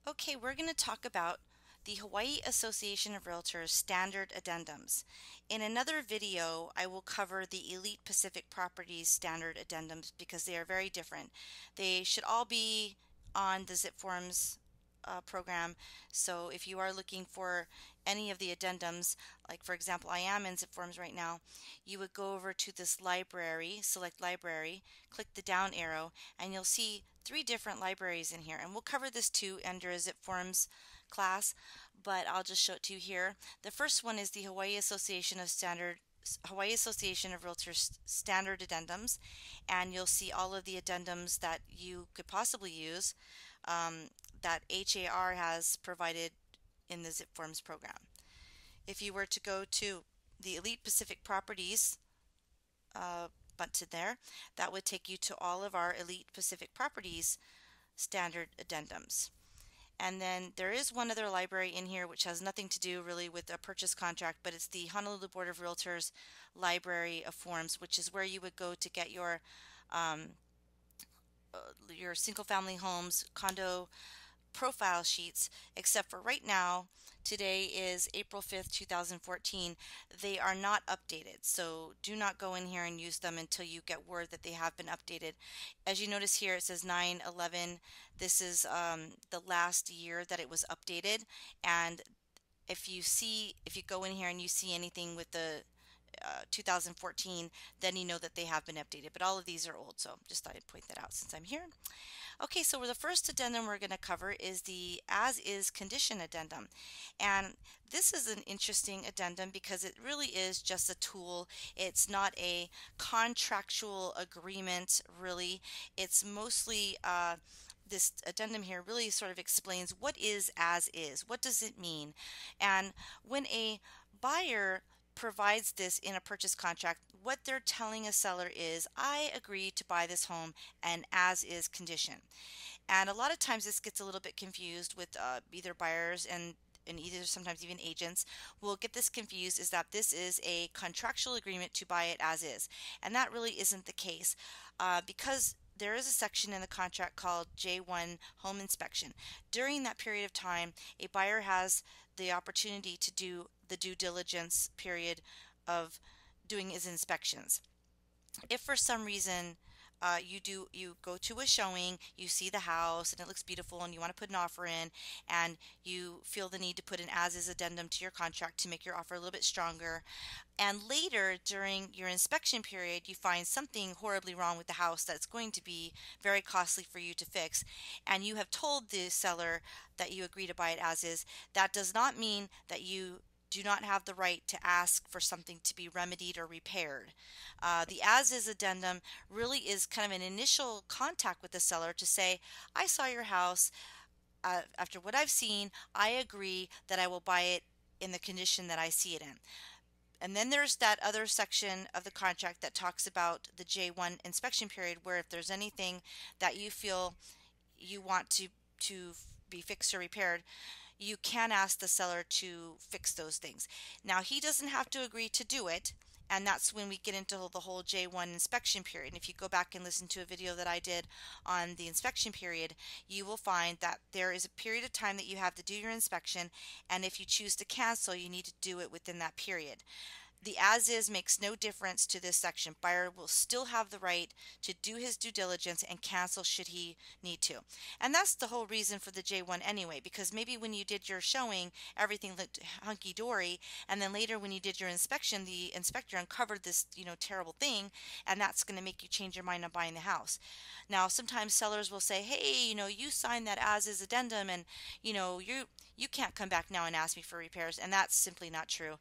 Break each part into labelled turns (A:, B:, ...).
A: Okay, we're going to talk about the Hawaii Association of Realtors standard addendums. In another video, I will cover the Elite Pacific Properties standard addendums because they are very different. They should all be on the Zip Forms program. So if you are looking for any of the addendums, like for example, I am in Zip Forms right now, you would go over to this library, select library, click the down arrow, and you'll see three different libraries in here. And we'll cover this too under a Zip Forms class, but I'll just show it to you here. The first one is the Hawaii Association of Realtors standard addendums, and you'll see all of the addendums that you could possibly use that HAR has provided in the Zip Forms program. If you were to go to the Elite Pacific Properties button there, that would take you to all of our Elite Pacific Properties standard addendums. And then there is one other library in here which has nothing to do really with a purchase contract, but it's the Honolulu Board of Realtors Library of Forms, which is where you would go to get your single family homes, condo profile sheets, except for right now, today is April 5th, 2014. They are not updated, so do not go in here and use them until you get word that they have been updated. As you notice here, it says 9/11. This is the last year that it was updated, and if you go in here and you see anything with the 2014, then you know that they have been updated. But all of these are old, so just thought I'd point that out since I'm here. Okay, so the first addendum we're going to cover is the as-is condition addendum. And this is an interesting addendum because it really is just a tool. It's not a contractual agreement, really. It's mostly this addendum here really sort of explains what is as is. What does it mean? And when a buyer provides this in a purchase contract, what they're telling a seller is, I agree to buy this home and as is condition. And a lot of times this gets a little bit confused with either buyers and either sometimes even agents will get this confused, is that this is a contractual agreement to buy it as is. And that really isn't the case because there is a section in the contract called J1 home inspection. During that period of time, a buyer has the opportunity to do the due diligence period of doing his inspections. If for some reason you go to a showing, you see the house and it looks beautiful and you want to put an offer in, and you feel the need to put an as-is addendum to your contract to make your offer a little bit stronger, and later during your inspection period you find something horribly wrong with the house that's going to be very costly for you to fix, and you have told the seller that you agree to buy it as is, that does not mean that you do not have the right to ask for something to be remedied or repaired. The as-is addendum really is kind of an initial contact with the seller to say, I saw your house. After what I've seen, I agree that I will buy it in the condition that I see it in. And then there's that other section of the contract that talks about the J1 inspection period, where if there's anything that you feel you want to be fixed or repaired, you can ask the seller to fix those things. Now, he doesn't have to agree to do it, and that's when we get into the whole J1 inspection period. And if you go back and listen to a video that I did on the inspection period, you will find that there is a period of time that you have to do your inspection, and if you choose to cancel, you need to do it within that period. The as-is makes no difference to this section. Buyer will still have the right to do his due diligence and cancel should he need to. And that's the whole reason for the J1 anyway, because maybe when you did your showing, everything looked hunky-dory, and then later when you did your inspection, the inspector uncovered this, terrible thing, and that's going to make you change your mind on buying the house. Now, sometimes sellers will say, hey, you signed that as-is addendum, and, you can't come back now and ask me for repairs, and that's simply not true.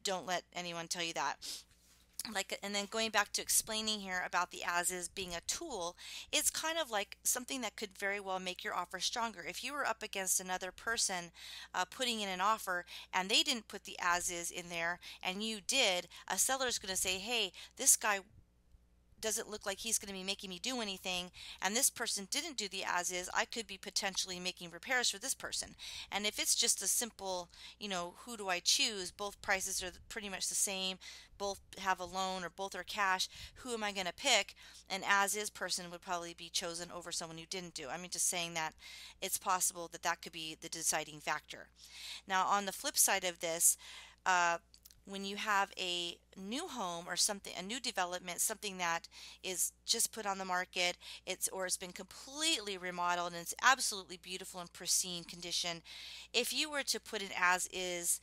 A: Don't let anyone tell you that. And then going back to explaining here about the as-is being a tool, it's kind of like something that could very well make your offer stronger. If you were up against another person putting in an offer and they didn't put the as-is in there and you did, a seller is going to say, hey, this guy doesn't look like he's going to be making me do anything, and this person didn't do the as is, I could be potentially making repairs for this person. And if it's just a simple, who do I choose? Both prices are pretty much the same, both have a loan or both are cash. Who am I going to pick? An as is person would probably be chosen over someone who didn't do. I mean, just saying that it's possible that that could be the deciding factor. Now, on the flip side of this, uh, when you have a new home or something, a new development, something that is just put on the market, it's been completely remodeled and it's absolutely beautiful and pristine condition. If you were to put an as is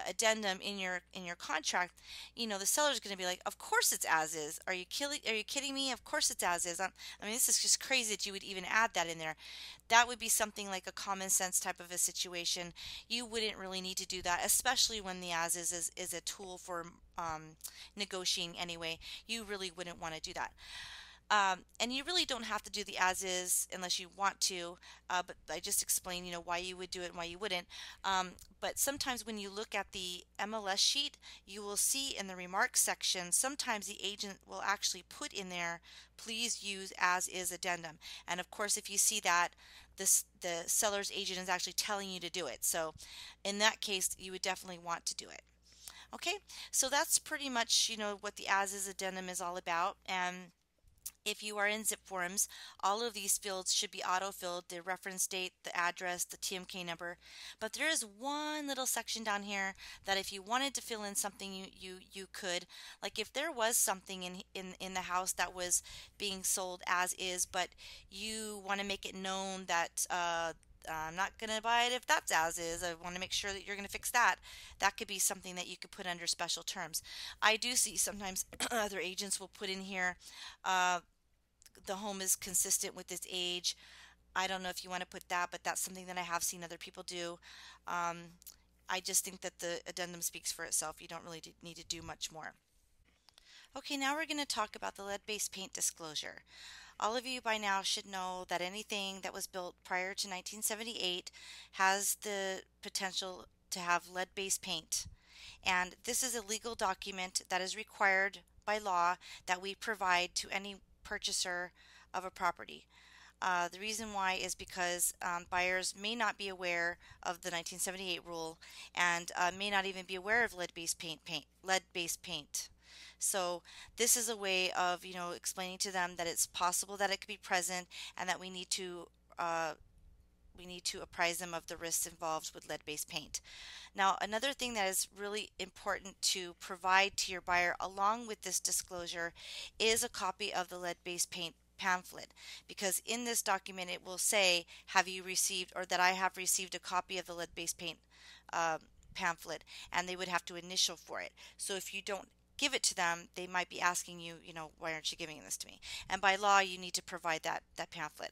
A: addendum in your contract, the seller's going to be like, "Of course it's as is. Are you killing? Are you kidding me? Of course it's as is." I mean, this is just crazy that you would even add that in there. That would be something like a common sense type of a situation. You wouldn't really need to do that, especially when the as is a tool for negotiating anyway. You really wouldn't want to do that. And you really don't have to do the as is unless you want to, but I just explained, why you would do it and why you wouldn't. But sometimes when you look at the MLS sheet, you will see in the remarks section, sometimes the agent will actually put in there, please use as is addendum. And of course, if you see that, the seller's agent is actually telling you to do it. So in that case, you would definitely want to do it. Okay, so that's pretty much, what the as is addendum is all about. And if you are in zip forms, all of these fields should be auto-filled, the reference date, the address, the TMK number. But there is one little section down here that if you wanted to fill in something, you could. Like if there was something in the house that was being sold as is, but you want to make it known that I'm not going to buy it if that's as is. I want to make sure that you're going to fix that. That could be something that you could put under special terms. I do see sometimes other agents will put in here, the home is consistent with its age. I don't know if you want to put that, but that's something that I have seen other people do. Um, I just think that the addendum speaks for itself. You don't really need to do much more. Okay, now we're going to talk about the lead-based paint disclosure. All of you by now should know that anything that was built prior to 1978 has the potential to have lead-based paint. And this is a legal document that is required by law that we provide to any purchaser of a property. The reason why is because buyers may not be aware of the 1978 rule and may not even be aware of lead-based paint. So this is a way of, explaining to them that it's possible that it could be present and that we need to apprise them of the risks involved with lead-based paint. Now, another thing that is really important to provide to your buyer along with this disclosure is a copy of the lead-based paint pamphlet, because in this document it will say, have you received, or that I have received a copy of the lead-based paint uh, pamphlet, and they would have to initial for it. So if you don't give it to them, they might be asking you, why aren't you giving this to me? And by law, you need to provide that pamphlet.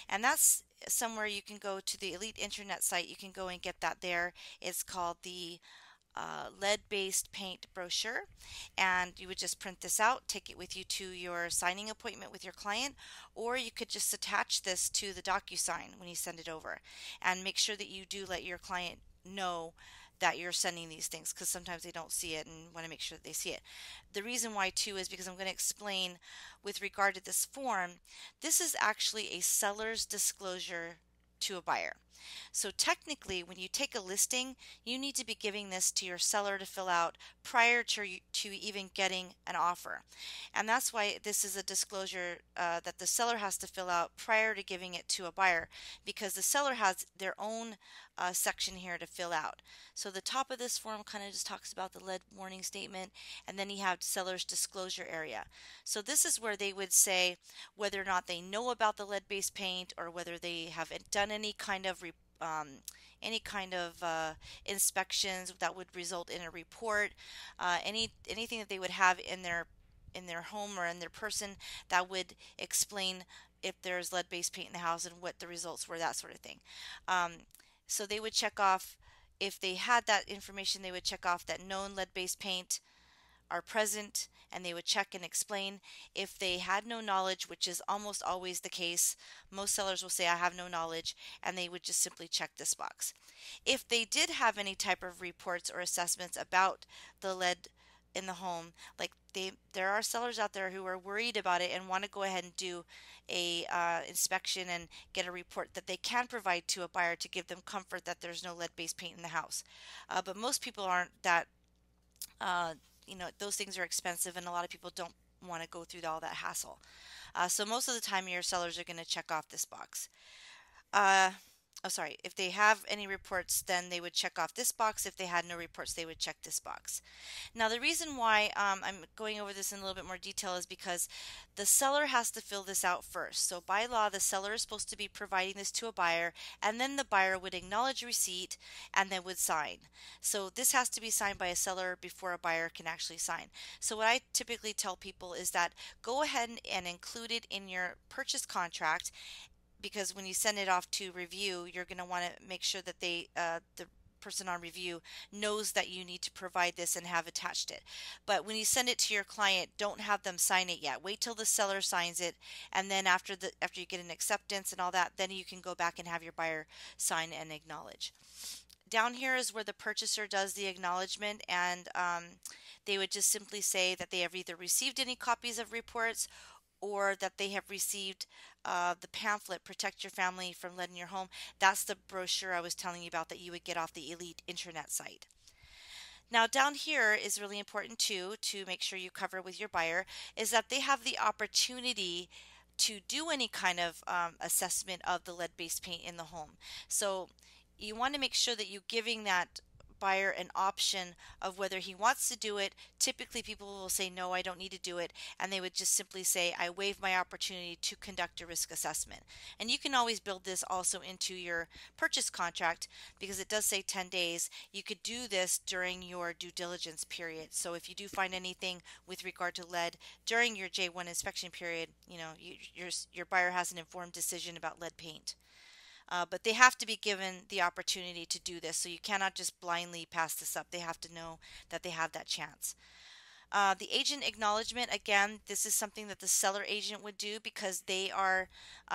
A: And that's somewhere you can go to the Elite Internet site. You can go and get that there. It's called the lead-based paint brochure, and you would just print this out, take it with you to your signing appointment with your client, or you could just attach this to the DocuSign when you send it over, and make sure that you do let your client know that you're sending these things, because sometimes they don't see it and want to make sure that they see it. The reason why too is because I'm going to explain with regard to this form, this is actually a seller's disclosure to a buyer. So technically, when you take a listing, you need to be giving this to your seller to fill out prior to even getting an offer. And that's why this is a disclosure that the seller has to fill out prior to giving it to a buyer, because the seller has their own section here to fill out. So the top of this form kind of just talks about the lead warning statement, and then you have seller's disclosure area. So this is where they would say whether or not they know about the lead-based paint, or whether they have done any kind of inspections that would result in a report, anything that they would have in their home or in their person that would explain if there's lead-based paint in the house and what the results were, that sort of thing. So they would check off, if they had that information, they would check off that known lead-based paint are present, and they would check and explain. If they had no knowledge, which is almost always the case, most sellers will say I have no knowledge, and they would just simply check this box. If they did have any type of reports or assessments about the lead in the home, like there are sellers out there who are worried about it and want to go ahead and do a inspection and get a report that they can provide to a buyer to give them comfort that there's no lead-based paint in the house. But most people aren't that, uh, those things are expensive, and a lot of people don't want to go through all that hassle. So most of the time, your sellers are going to check off this box. Uh, oh, sorry. If they have any reports, then they would check off this box. If they had no reports, they would check this box. Now, the reason why I'm going over this in a little bit more detail is because the seller has to fill this out first. So by law, the seller is supposed to be providing this to a buyer, and then the buyer would acknowledge receipt and then would sign. So this has to be signed by a seller before a buyer can actually sign. So what I typically tell people is that go ahead and include it in your purchase contract, because when you send it off to review, you're going to want to make sure that the person on review knows that you need to provide this and have attached it. But when you send it to your client, don't have them sign it yet. Wait till the seller signs it, and then after you get an acceptance and all that, then you can go back and have your buyer sign and acknowledge. Down here is where the purchaser does the acknowledgement, and they would just simply say that they have either received any copies of reports or that they have received the pamphlet, Protect Your Family from Lead in Your Home. That's the brochure I was telling you about that you would get off the Elite intranet site. Now down here is really important too, to make sure you cover with your buyer, is that they have the opportunity to do any kind of assessment of the lead-based paint in the home. So you want to make sure that you're giving that buyer an option of whether he wants to do it. Typically people will say, no, I don't need to do it, and they would just simply say, I waive my opportunity to conduct a risk assessment. And you can always build this also into your purchase contract, because it does say 10 days. You could do this during your due diligence period. So if you do find anything with regard to lead during your J1 inspection period, your buyer has an informed decision about lead paint. But they have to be given the opportunity to do this. So you cannot just blindly pass this up. They have to know that they have that chance. The agent acknowledgement, again, this is something that the seller agent would do, because they are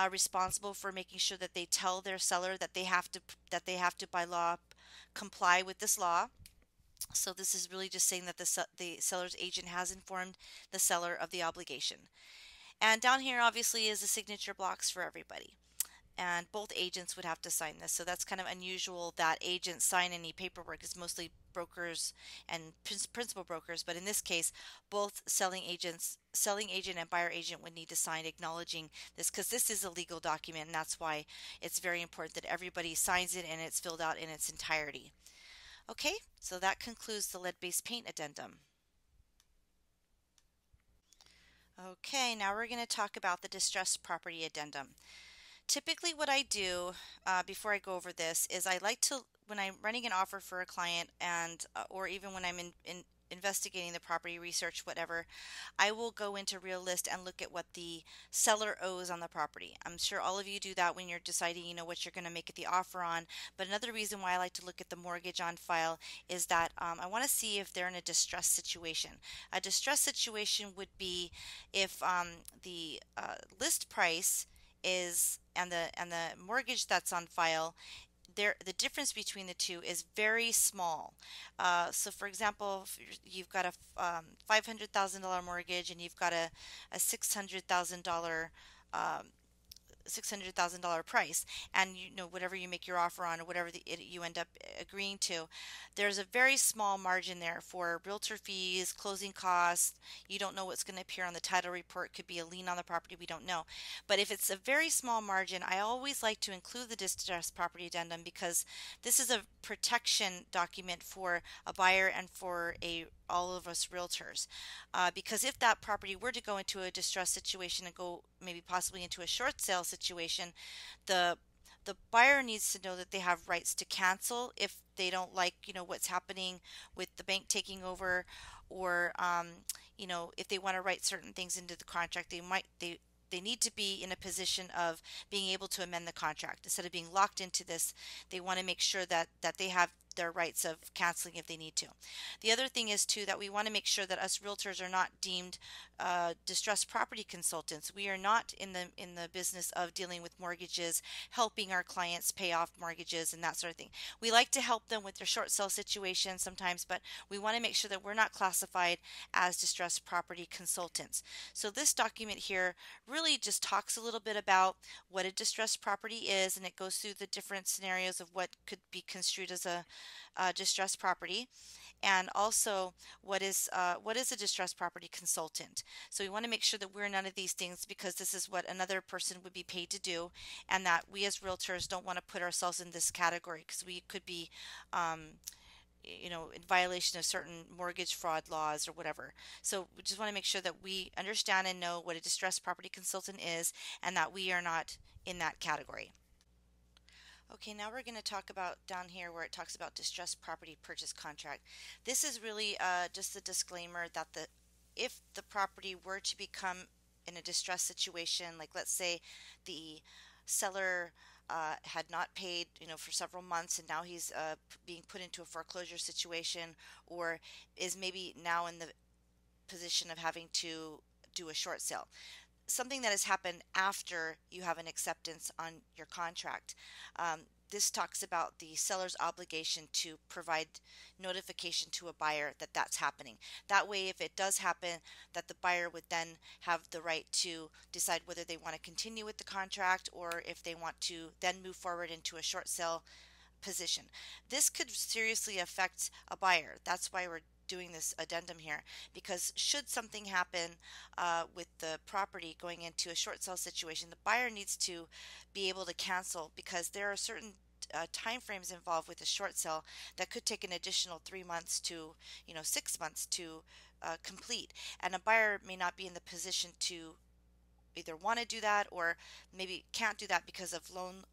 A: responsible for making sure that they tell their seller that they have to by law comply with this law. So this is really just saying that the seller's agent has informed the seller of the obligation. And down here obviously is the signature blocks for everybody, and both agents would have to sign this. So that's kind of unusual that agents sign any paperwork. It's mostly brokers and principal brokers, but in this case, both selling agent and buyer agent would need to sign acknowledging this, because this is a legal document, and that's why it's very important that everybody signs it and it's filled out in its entirety. Okay, so that concludes the lead-based paint addendum. Okay, now we're going to talk about the distressed property addendum. Typically what I do before I go over this is I like to, when I'm running an offer for a client, and or even when I'm investigating the property, research, whatever, I will go into Realist and look at what the seller owes on the property. I'm sure all of you do that when you're deciding, what you're going to make it the offer on. But another reason why I like to look at the mortgage on file is that I want to see if they're in a distressed situation. A distressed situation would be if the list price is and the mortgage that's on file, the difference between the two is very small. So for example, if you've got a $500,000 mortgage and you've got a $600,000 price, and whatever you make your offer on, or whatever you end up agreeing to, there's a very small margin there for realtor fees, closing costs. You don't know what's going to appear on the title report. Could be a lien on the property, we don't know. But if it's a very small margin, I always like to include the distressed property addendum, because this is a protection document for a buyer and for all of us realtors. Because if that property were to go into a distressed situation and go maybe possibly into a short sale situation, the buyer needs to know that they have rights to cancel if they don't like what's happening with the bank taking over, or if they want to write certain things into the contract, they need to be in a position of being able to amend the contract. Instead of being locked into this, they want to make sure that they have their rights of canceling if they need to. The other thing is too that we want to make sure that us realtors are not deemed distressed property consultants. We are not in the business of dealing with mortgages, helping our clients pay off mortgages and that sort of thing. We like to help them with their short sale situation sometimes, but we want to make sure that we're not classified as distressed property consultants. So this document here really just talks a little bit about what a distressed property is, and it goes through the different scenarios of what could be construed as a distressed property, and also what is a distressed property consultant. So we want to make sure that we're none of these things, because this is what another person would be paid to do, and that we as realtors don't want to put ourselves in this category, because we could be in violation of certain mortgage fraud laws or whatever. So we just want to make sure that we understand and know what a distressed property consultant is, and that we are not in that category. Okay, now we're going to talk about down here where it talks about distressed property purchase contract. This is really just a disclaimer that if the property were to become in a distressed situation, like let's say the seller had not paid, for several months, and now he's being put into a foreclosure situation, or is maybe now in the position of having to do a short sale, something that has happened after you have an acceptance on your contract. This talks about the seller's obligation to provide notification to a buyer that that's happening. That way, if it does happen, that the buyer would then have the right to decide whether they want to continue with the contract, or if they want to then move forward into a short sale position. This could seriously affect a buyer. That's why we're doing this addendum here, because should something happen with the property going into a short sale situation, the buyer needs to be able to cancel, because there are certain time frames involved with a short sale that could take an additional 3 months to 6 months to complete, and a buyer may not be in the position to either want to do that, or maybe can't do that because of loan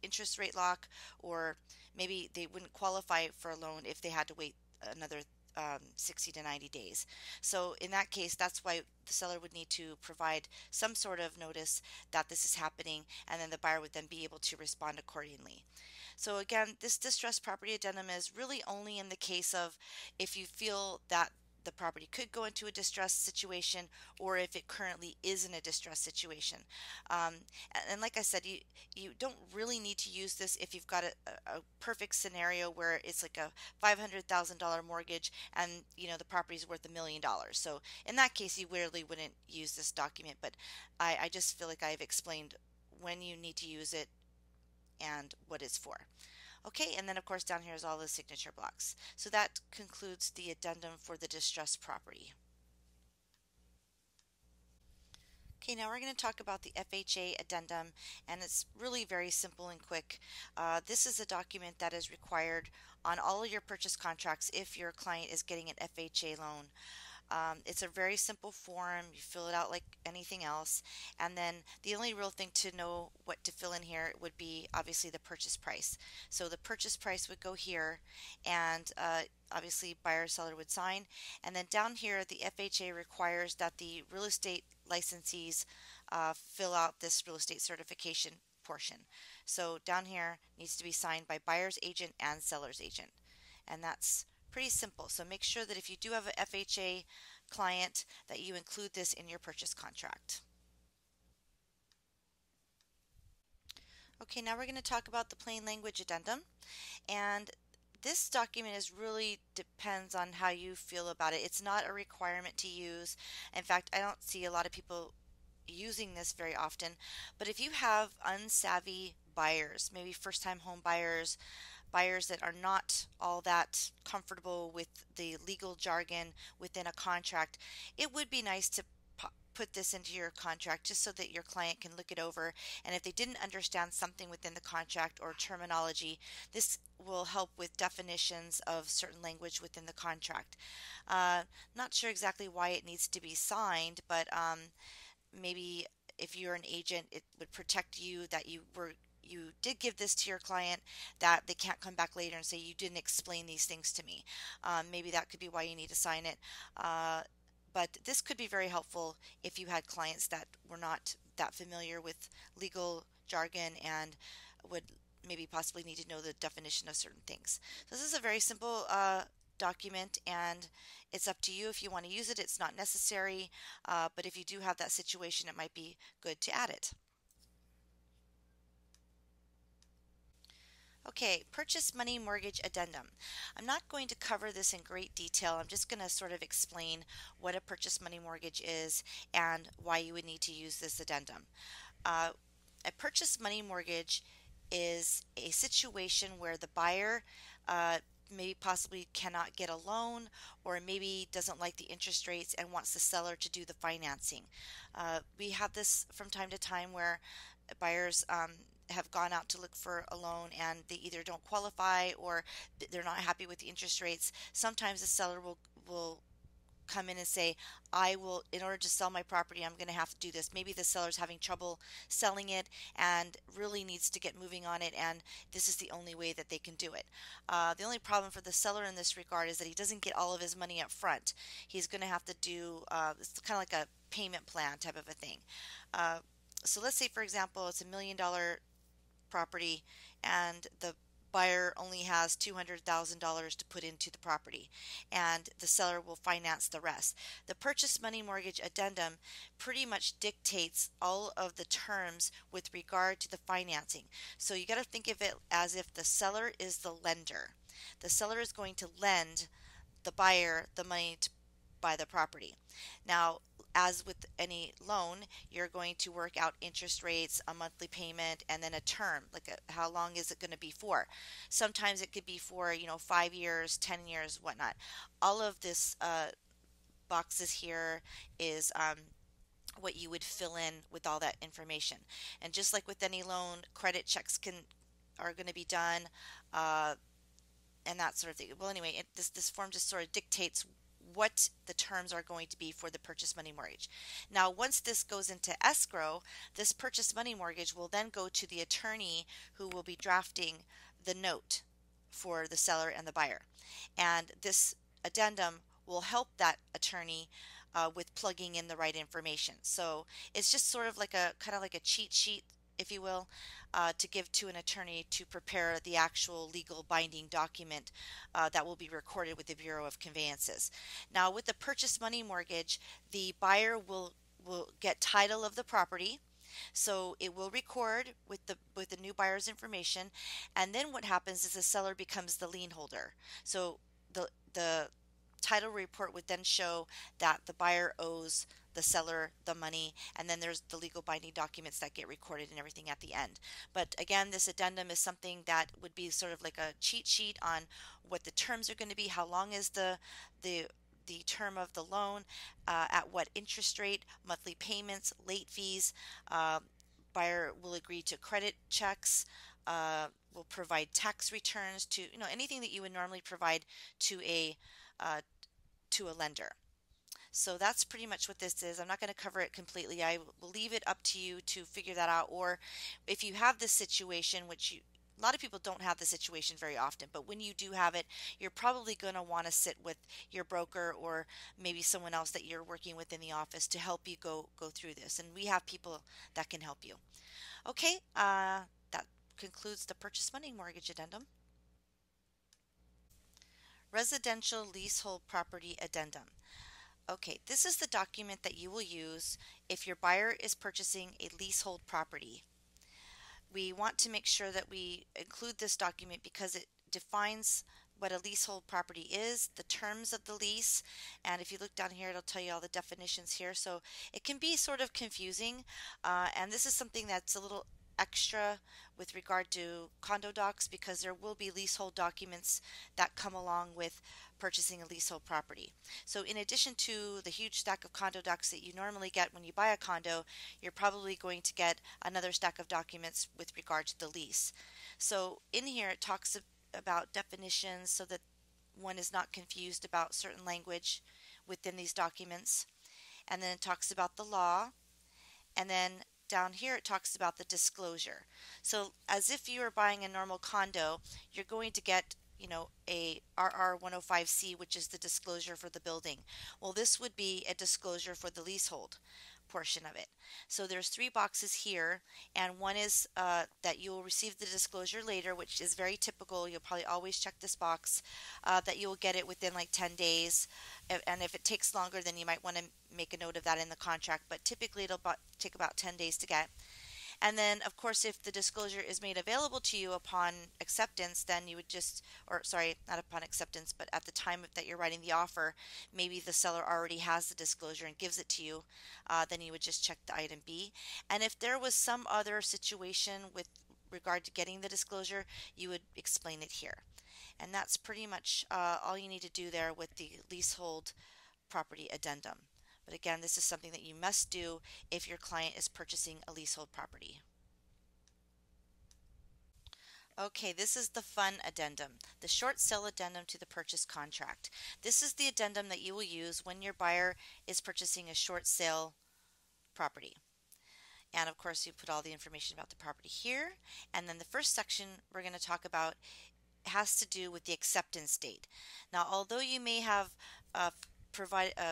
A: interest rate lock, or maybe they wouldn't qualify for a loan if they had to wait another 60 to 90 days. So in that case, that's why the seller would need to provide some sort of notice that this is happening, and then the buyer would then be able to respond accordingly. So again, this distressed property addendum is really only in the case of if you feel that the property could go into a distressed situation, or if it currently is in a distressed situation. And like I said, you don't really need to use this if you've got a perfect scenario where it's like a $500,000 mortgage, and the property is worth $1 million. So in that case, you really wouldn't use this document. But I just feel like I've explained when you need to use it and what it's for. Okay, and then of course down here is all the signature blocks. So that concludes the addendum for the distressed property. Okay, now we're going to talk about the FHA Addendum, and it's really very simple and quick. This is a document that is required on all of your purchase contracts if your client is getting an FHA loan. It's a very simple form. You fill it out like anything else, and then the only real thing to know what to fill in here would be obviously the purchase price. So the purchase price would go here, and obviously buyer seller would sign, and then down here the FHA requires that the real estate licensees fill out this real estate certification portion. So down here needs to be signed by buyer's agent and seller's agent, and that's pretty simple. So make sure that if you do have an FHA client, that you include this in your purchase contract. Okay, now we're going to talk about the plain language addendum, and this document really depends on how you feel about it. It's not a requirement to use. In fact, I don't see a lot of people using this very often, but if you have unsavvy buyers, maybe first-time home buyers, buyers that are not all that comfortable with the legal jargon within a contract, it would be nice to put this into your contract just so that your client can look it over, and if they didn't understand something within the contract or terminology, this will help with definitions of certain language within the contract. Not sure exactly why it needs to be signed, but maybe if you're an agent, it would protect you that you did give this to your client, that they can't come back later and say you didn't explain these things to me. Maybe that could be why you need to sign it. But this could be very helpful if you had clients that were not that familiar with legal jargon and would maybe possibly need to know the definition of certain things. So this is a very simple document, and it's up to you if you want to use it. It's not necessary, but if you do have that situation, it might be good to add it. Okay, purchase money mortgage addendum. I'm not going to cover this in great detail. I'm just going to sort of explain what a purchase money mortgage is and why you would need to use this addendum. Uh, a purchase money mortgage is a situation where the buyer maybe possibly cannot get a loan, or maybe doesn't like the interest rates and wants the seller to do the financing. We have this from time to time where buyers have gone out to look for a loan and they either don't qualify or they're not happy with the interest rates. Sometimes the seller will come in and say, I will, in order to sell my property, I'm going to have to do this. Maybe the seller's having trouble selling it and really needs to get moving on it, and this is the only way that they can do it. The only problem for the seller in this regard is that he doesn't get all of his money up front. He's going to have to do, it's kind of like a payment plan type of a thing. So let's say, for example, it's $1 million property and the buyer only has $200,000 to put into the property, and the seller will finance the rest. The purchase money mortgage addendum pretty much dictates all of the terms with regard to the financing. So you got to think of it as if the seller is the lender. The seller is going to lend the buyer the money to buy the property. Now, as with any loan, you're going to work out interest rates, a monthly payment, and then a term, like how long is it going to be for. Sometimes it could be for 5 years, 10 years, whatnot. All of this boxes here is what you would fill in with all that information. And just like with any loan, credit checks are going to be done, and that sort of thing. Well, anyway, this form just sort of dictates what the terms are going to be for the purchase money mortgage. Now, once this goes into escrow, this purchase money mortgage will then go to the attorney who will be drafting the note for the seller and the buyer. And this addendum will help that attorney with plugging in the right information. So it's just sort of like a kind of like a cheat sheet, if you will, to give to an attorney to prepare the actual legal binding document that will be recorded with the Bureau of Conveyances. Now, with the purchase money mortgage, the buyer will get title of the property. So it will record with the new buyer's information, and then what happens is the seller becomes the lien holder. So the title report would then show that the buyer owes the seller the money, and then there's the legal binding documents that get recorded and everything at the end. But again, this addendum is something that would be sort of like a cheat sheet on what the terms are going to be, how long is the term of the loan, at what interest rate, monthly payments, late fees. Buyer will agree to credit checks, will provide tax returns, to anything that you would normally provide to a uh, lender. So that's pretty much what this is. I'm not going to cover it completely. I will leave it up to you to figure that out. Or if you have this situation, a lot of people don't have the situation very often, but when you do have it, you're probably going to want to sit with your broker or maybe someone else that you're working with in the office to help you go through this. And we have people that can help you. Okay, that concludes the purchase money mortgage addendum. Residential leasehold property addendum. Okay, this is the document that you will use if your buyer is purchasing a leasehold property. We want to make sure that we include this document because it defines what a leasehold property is, the terms of the lease, and if you look down here, it'll tell you all the definitions here. So it can be sort of confusing, and this is something that's a little extra with regard to condo docs, because there will be leasehold documents that come along with purchasing a leasehold property. So in addition to the huge stack of condo docs that you normally get when you buy a condo, you're probably going to get another stack of documents with regard to the lease. So in here it talks about definitions so that one is not confused about certain language within these documents. And then it talks about the law, and then down here it talks about the disclosure. So as if you were buying a normal condo, you're going to get a RR 105C, which is the disclosure for the building. Well, this would be a disclosure for the leasehold. portion of it. So there's three boxes here, and one is that you will receive the disclosure later, which is very typical. You'll probably always check this box, that you will get it within like 10 days. And if it takes longer, then you might want to make a note of that in the contract, but typically it'll take about 10 days to get. And then, of course, if the disclosure is made available to you upon acceptance, then you would just, or sorry, not upon acceptance, but at the time that you're writing the offer, maybe the seller already has the disclosure and gives it to you, then you would just check the item B. And if there was some other situation with regard to getting the disclosure, you would explain it here. And that's pretty much all you need to do there with the leasehold property addendum. But again, this is something that you must do if your client is purchasing a leasehold property. Okay, this is the fun addendum, the short sale addendum to the purchase contract. This is the addendum that you will use when your buyer is purchasing a short sale property. And of course, you put all the information about the property here. And then the first section we're going to talk about has to do with the acceptance date. Now, although you may have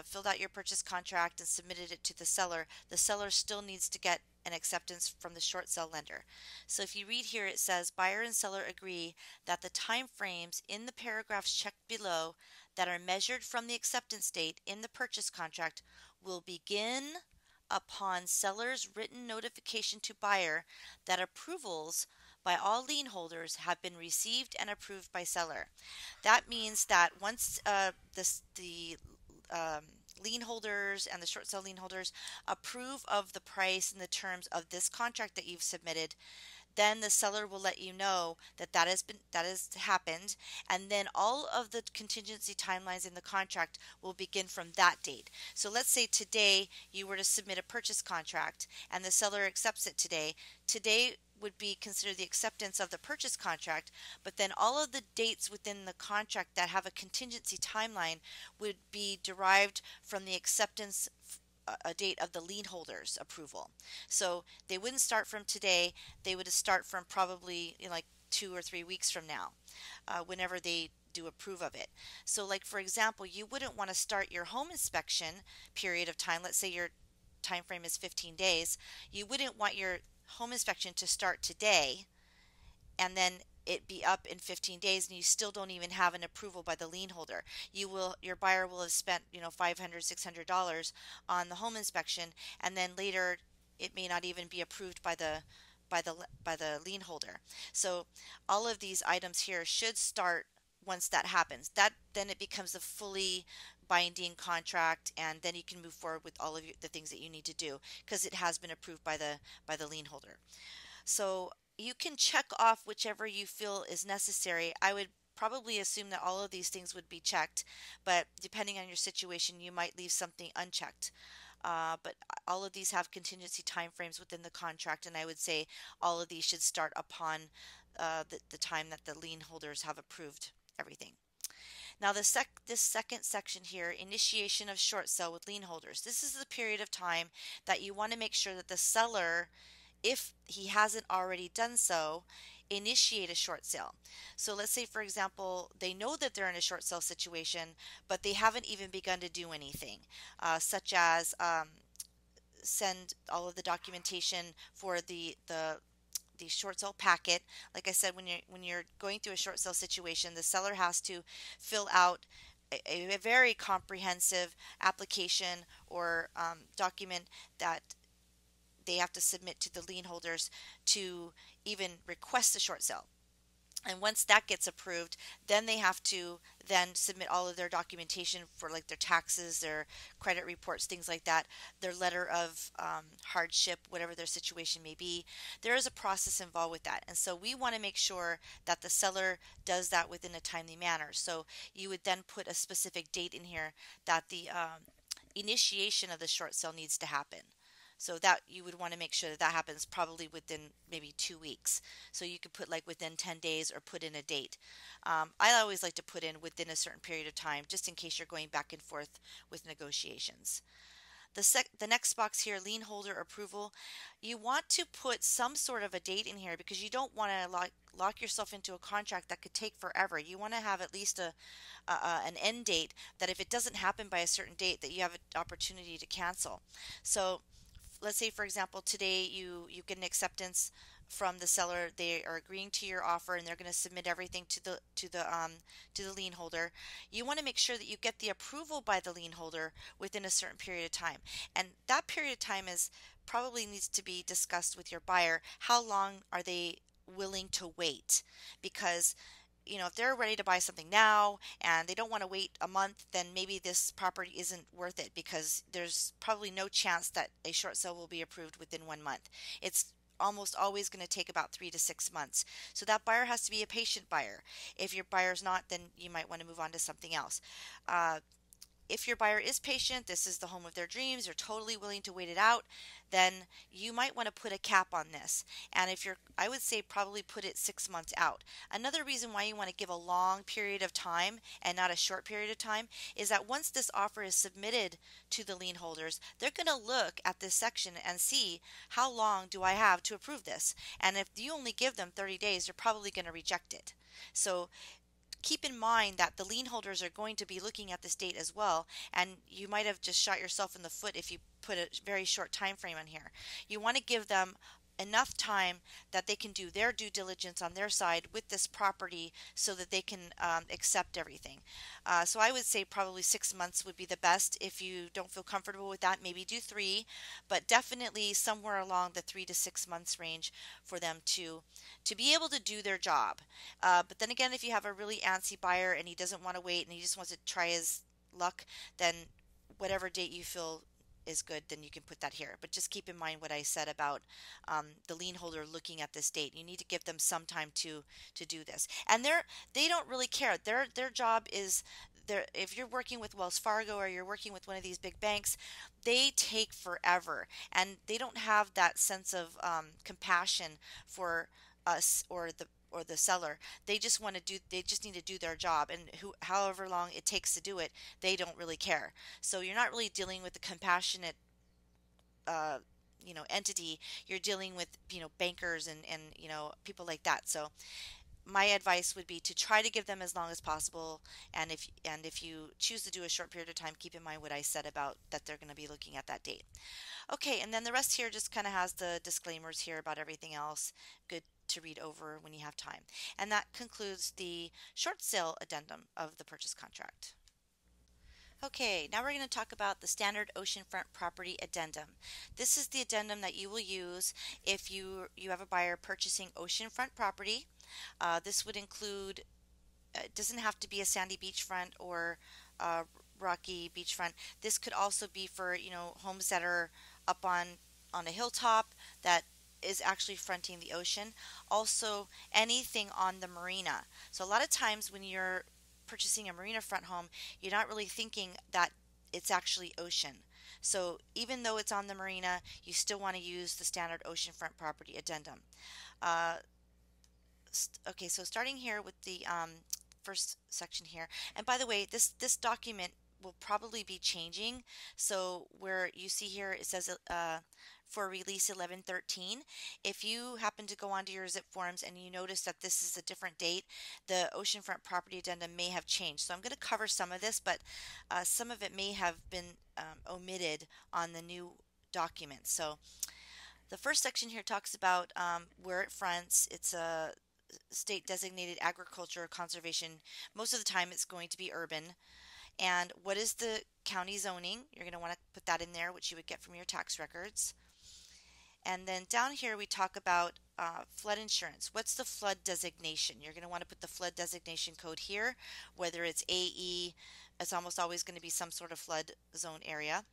A: filled out your purchase contract and submitted it to the seller still needs to get an acceptance from the short sale lender. So if you read here, it says buyer and seller agree that the time frames in the paragraphs checked below that are measured from the acceptance date in the purchase contract will begin upon seller's written notification to buyer that approvals by all lien holders have been received and approved by seller. That means that once the lien holders and the short sale lien holders approve of the price and the terms of this contract that you've submitted, then the seller will let you know that that has happened, and then all of the contingency timelines in the contract will begin from that date. So let's say today you were to submit a purchase contract and the seller accepts it today. Today would be considered the acceptance of the purchase contract, but then all of the dates within the contract that have a contingency timeline would be derived from the acceptance a date of the lien holder's approval. So they wouldn't start from today, they would start from probably like 2 or 3 weeks from now, whenever they do approve of it. So like for example, you wouldn't want to start your home inspection period of time, let's say your time frame is 15 days, you wouldn't want your home inspection to start today and then it be up in 15 days and you still don't even have an approval by the lien holder. Your buyer will have spent $500, $600 on the home inspection, and then later it may not even be approved by the lien holder. So all of these items here should start once that happens. Then it becomes a fully binding contract, and then you can move forward with all of the things that you need to do because it has been approved by the lien holder. So you can check off whichever you feel is necessary. I would probably assume that all of these things would be checked, but depending on your situation, you might leave something unchecked. But all of these have contingency timeframes within the contract, and I would say all of these should start upon the time that the lien holders have approved everything. Now, this second section here, initiation of short sale with lien holders. This is the period of time that you want to make sure that the seller, if he hasn't already done so, initiate a short sale. So let's say, for example, they know that they're in a short sale situation, but they haven't even begun to do anything, such as send all of the documentation for the short sale packet. Like I said, when you're going through a short sale situation, the seller has to fill out a very comprehensive application or document that they have to submit to the lien holders to even request a short sale. And once that gets approved, then they have to then submit all of their documentation for like their taxes, their credit reports, things like that, their letter of hardship, whatever their situation may be. There is a process involved with that. And so we want to make sure that the seller does that within a timely manner. So you would then put a specific date in here that the initiation of the short sale needs to happen. So that you would want to make sure that happens probably within maybe 2 weeks. So you could put like within 10 days or put in a date. I always like to put in within a certain period of time, just in case you're going back and forth with negotiations. The next box here, lien holder approval. You want to put some sort of a date in here because you don't want to lock yourself into a contract that could take forever. You want to have at least an end date that if it doesn't happen by a certain date that you have an opportunity to cancel. So let's say for example today you get an acceptance from the seller. They are agreeing to your offer and they're going to submit everything to the lien holder. You want to make sure that you get the approval by the lien holder within a certain period of time, and that period of time is probably needs to be discussed with your buyer. How long are they willing to wait? Because if they're ready to buy something now and they don't want to wait a month, then maybe this property isn't worth it, because there's probably no chance that a short sale will be approved within 1 month. It's almost always going to take about 3 to 6 months. So that buyer has to be a patient buyer. If your buyer's not, then you might want to move on to something else. Uh, if your buyer is patient, this is the home of their dreams, you're totally willing to wait it out, then you might want to put a cap on this. And I would say probably put it 6 months out. Another reason why you want to give a long period of time and not a short period of time is that once this offer is submitted to the lien holders, they're going to look at this section and see how long do I have to approve this. And if you only give them 30 days, they're probably going to reject it. So keep in mind that the lien holders are going to be looking at this date as well, and you might have just shot yourself in the foot if you put a very short time frame on here. You want to give them enough time that they can do their due diligence on their side with this property so that they can accept everything. So I would say probably 6 months would be the best. If you don't feel comfortable with that, maybe do 3, but definitely somewhere along the 3 to 6 months range for them to be able to do their job. But then again, if you have a really antsy buyer and he doesn't want to wait and he just wants to try his luck, then whatever date you feel is good, then you can put that here. But just keep in mind what I said about the lien holder looking at this date. You need to give them some time to do this, and they don't really care. Their job is if you're working with Wells Fargo or you're working with one of these big banks, they take forever, and they don't have that sense of compassion for us or the seller. They just need to do their job, and however long it takes to do it, they don't really care. So you're not really dealing with the compassionate uh, entity. You're dealing with bankers and people like that. So my advice would be to try to give them as long as possible, and if you choose to do a short period of time, keep in mind what I said about that they're going to be looking at that date. Okay, and then the rest here just kind of has the disclaimers here about everything else. Good to read over when you have time. And that concludes the short sale addendum of the purchase contract. Okay, now we're going to talk about the standard oceanfront property addendum. This is the addendum that you will use if you have a buyer purchasing oceanfront property. This would include, it doesn't have to be a sandy beachfront or rocky beachfront. This could also be for homes that are up on a hilltop that is actually fronting the ocean. Also, anything on the marina. So a lot of times when you're purchasing a marina front home, you're not really thinking that it's actually ocean. So even though it's on the marina, you still want to use the standard oceanfront property addendum. Uh, okay, so starting here with the first section here. And by the way, this document will probably be changing. So where you see here it says for release 11/13, if you happen to go onto your zip forms and you notice that this is a different date, the oceanfront property addendum may have changed. So I'm going to cover some of this, but some of it may have been omitted on the new document. So the first section here talks about where it fronts. It's a state designated agriculture conservation. Most of the time it's going to be urban. And what is the county zoning? You're going to want to put that in there, which you would get from your tax records. And then down here we talk about flood insurance. What's the flood designation? You're going to want to put the flood designation code here, whether it's AE, it's almost always going to be some sort of flood zone area.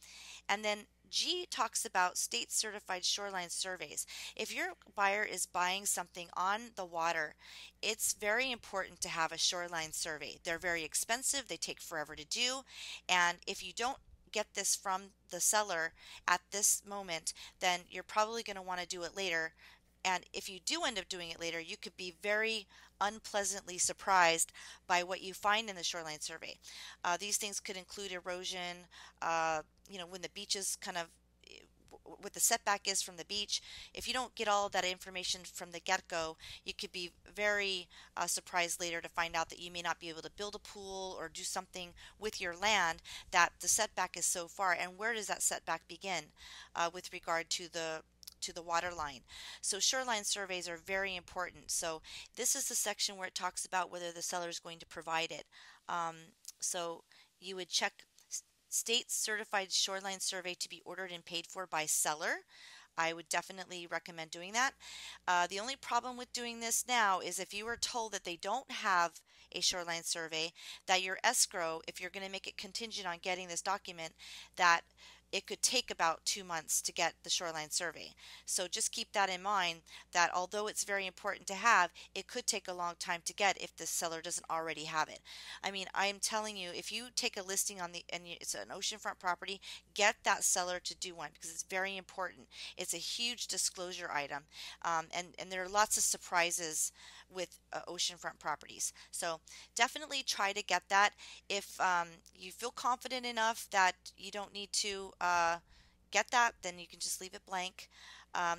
A: And then G talks about state certified shoreline surveys. If your buyer is buying something on the water, it's very important to have a shoreline survey. They're very expensive, they take forever to do, and if you don't get this from the seller at this moment, then you're probably going to want to do it later. And if you do end up doing it later, you could be very unpleasantly surprised by what you find in the shoreline survey. These things could include erosion, when the beaches kind of what the setback is from the beach. If you don't get all of that information from the get-go, you could be very surprised later to find out that you may not be able to build a pool or do something with your land, that the setback is so far. And where does that setback begin with regard to the water line? So shoreline surveys are very important. So this is the section where it talks about whether the seller is going to provide it. Um, so you would check state certified shoreline survey to be ordered and paid for by seller. I would definitely recommend doing that. The only problem with doing this now is if you were told that they don't have a shoreline survey, that your escrow, if you're going to make it contingent on getting this document, that it could take about 2 months to get the shoreline survey. So just keep that in mind, that although it's very important to have, it could take a long time to get if the seller doesn't already have it. I mean, I'm telling you, if you take a listing on it's an oceanfront property, get that seller to do one because it's very important. It's a huge disclosure item, and there are lots of surprises with oceanfront properties. So definitely try to get that. If you feel confident enough that you don't need to get that, then you can just leave it blank.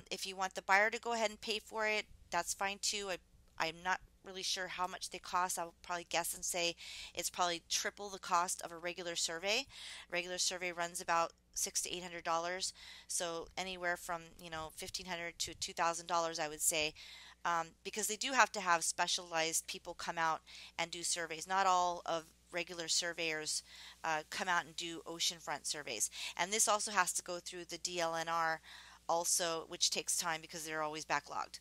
A: If you want the buyer to go ahead and pay for it, that's fine too. I'm not really sure how much they cost. I'll probably guess and say it's probably triple the cost of a regular survey. A regular survey runs about $600 to $800, so anywhere from $1,500 to $2,000, I would say, because they do have to have specialized people come out and do surveys. Not all of regular surveyors come out and do oceanfront surveys, and this also has to go through the DLNR also, which takes time because they're always backlogged.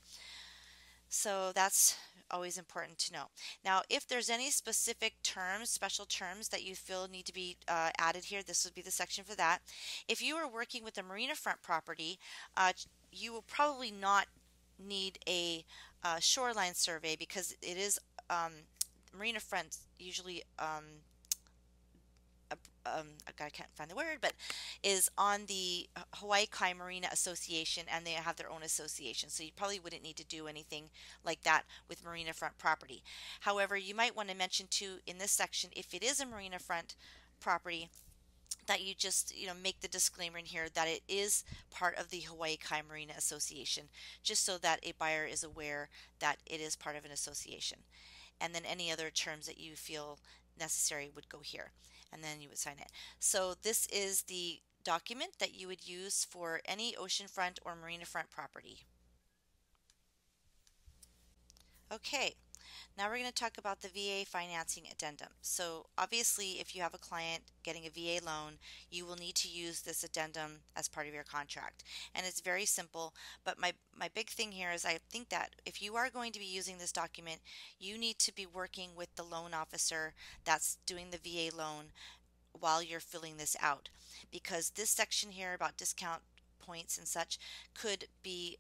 A: So that's always important to know. Now, if there's any specific terms, special terms that you feel need to be added here, this would be the section for that. If you are working with a marina front property, you will probably not need a shoreline survey because it is marina front usually I can't find the word, but is on the Hawaii Kai Marina Association, and they have their own association. So you probably wouldn't need to do anything like that with marina front property. However, you might want to mention too in this section, if it is a marina front property, that you just make the disclaimer in here that it is part of the Hawaii Kai Marina Association, just so that a buyer is aware that it is part of an association. And then any other terms that you feel necessary would go here, and then you would sign it. So this is the document that you would use for any oceanfront or marina front property. Okay, now we're going to talk about the VA financing addendum. So obviously, if you have a client getting a VA loan, you will need to use this addendum as part of your contract. And it's very simple, but my big thing here is I think that if you are going to be using this document, you need to be working with the loan officer that's doing the VA loan while you're filling this out, because this section here about discount points and such could be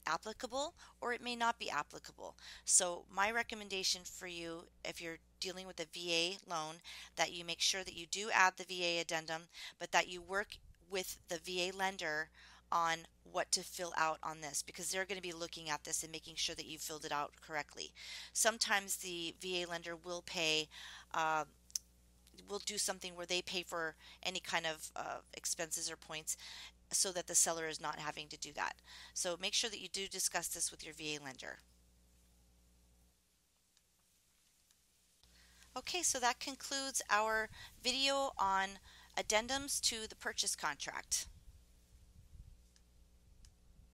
A: applicable, or it may not be applicable. So my recommendation for you, if you're dealing with a VA loan, that you make sure that you do add the VA addendum, but that you work with the VA lender on what to fill out on this, because they're going to be looking at this and making sure that you filled it out correctly. Sometimes the VA lender will pay will do something where they pay for any kind of expenses or points, so that the seller is not having to do that. So make sure that you do discuss this with your VA lender. Okay, so that concludes our video on addendums to the purchase contract.